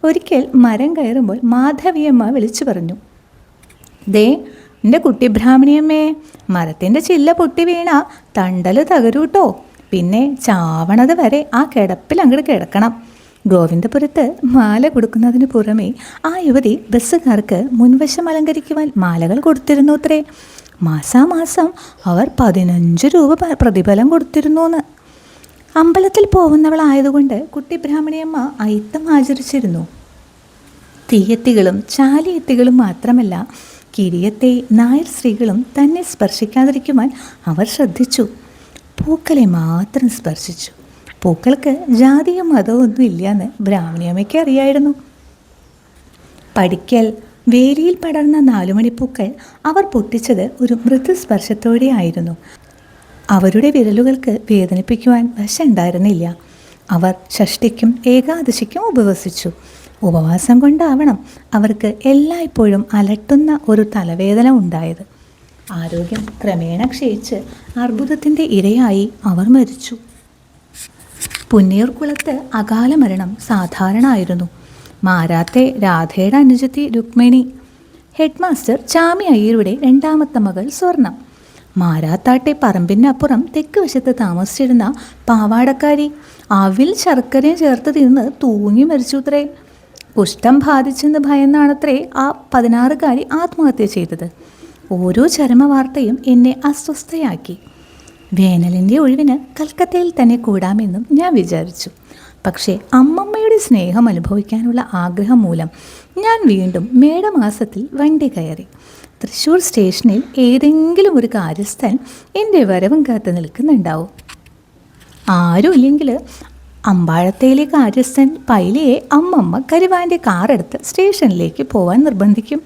ഒരിക്കൽ മരം കയറുമ്പോൾ മാധവിയമ്മ വിളിച്ചു പറഞ്ഞു, ദേ എൻ്റെ കുട്ടി ബ്രാഹ്മണിയമ്മേ, മരത്തിൻ്റെ ചില്ല പൊട്ടി വീണ തണ്ടൽ തകരൂട്ടോ. പിന്നെ ചാവണത് വരെ ആ കിടപ്പിൽ അങ്ങോട്ട് കിടക്കണം. ഗോവിന്ദപുരത്ത് മാല കൊടുക്കുന്നതിന് പുറമെ ആ യുവതി ബസ്സുകാർക്ക് മുൻവശം അലങ്കരിക്കുവാൻ മാലകൾ കൊടുത്തിരുന്നു അത്രേ. മാസാമാസം അവർ 15 രൂപ പ്രതിഫലം കൊടുത്തിരുന്നു. അമ്പലത്തിൽ പോകുന്നവളായതുകൊണ്ട് കുട്ടി ബ്രാഹ്മണിയമ്മ അയിത്തം ആചരിച്ചിരുന്നു. തീയത്തികളും ചാലിയത്തികളും മാത്രമല്ല, കിരിയത്തെ നായർ സ്ത്രീകളും തന്നെ സ്പർശിക്കാതിരിക്കുവാൻ അവർ ശ്രദ്ധിച്ചു. പൂക്കളെ മാത്രം സ്പർശിച്ചു. പൂക്കൾക്ക് ജാതിയോ മതമോ ഒന്നും ഇല്ലയെന്ന് ബ്രാഹ്മണിയമ്മയ്ക്ക് അറിയായിരുന്നു. പഠിക്കൽ വേലിയിൽ പടർന്ന 4 മണിപ്പൂക്കൾ അവർ പൊട്ടിച്ചത് ഒരു മൃദുസ്പർശത്തോടെ ആയിരുന്നു. അവരുടെ വിരലുകൾക്ക് വേദനിപ്പിക്കുവാൻ വശമുണ്ടായിരുന്നില്ല. അവർ ഷഷ്ടിക്കും ഏകാദശിക്കും ഉപവസിച്ചു. ഉപവാസം കൊണ്ടാവണം അവർക്ക് എല്ലായ്പ്പോഴും അലട്ടുന്ന ഒരു തലവേദന ഉണ്ടായത്. ആരോഗ്യം ക്രമേണ ക്ഷയിച്ച് അർബുദത്തിൻ്റെ ഇരയായി അവർ മരിച്ചു. പുന്നയൂർക്കുളത്ത് അകാല മരണം സാധാരണ ആയിരുന്നു. മാരാത്തെ രാധയുടെ അനുജത്തി രുക്മിണി, ഹെഡ് മാസ്റ്റർ ചാമി അയ്യരുടെ 2ാമത്തെ മകൾ സ്വർണം, മാരാത്താട്ടെ പറമ്പിനപ്പുറം തെക്ക് വശത്ത് താമസിച്ചിരുന്ന പാവാടക്കാരി അവിൽ ശർക്കരയും ചേർത്ത് തിന്ന് തൂങ്ങി മരിച്ചുത്രേ. കുഷ്ഠം ബാധിച്ചെന്ന് ഭയന്നാണത്രേ ആ 16കാരി ആത്മഹത്യ ചെയ്തത്. ഓരോ ചരമവാർത്തയും എന്നെ അസ്വസ്ഥയാക്കി. വേനലിൻ്റെ ഒഴിവിന് കൽക്കത്തയിൽ തന്നെ കൂടാമെന്നും ഞാൻ വിചാരിച്ചു. പക്ഷേ അമ്മമ്മയുടെ സ്നേഹം അനുഭവിക്കാനുള്ള ആഗ്രഹം മൂലം ഞാൻ വീണ്ടും മേടമാസത്തിൽ വണ്ടി കയറി. തൃശ്ശൂർ സ്റ്റേഷനിൽ ഏതെങ്കിലും ഒരു കാര്യസ്ഥൻ എൻ്റെ വരവും കാത്ത് നിൽക്കുന്നുണ്ടാവും. ആരുമില്ലെങ്കിൽ അമ്പാഴത്തേലെ കാര്യസ്ഥൻ പൈലിയെ അമ്മമ്മ കരുവാൻ്റെ കാറെടുത്ത് സ്റ്റേഷനിലേക്ക് പോവാൻ നിർബന്ധിക്കും.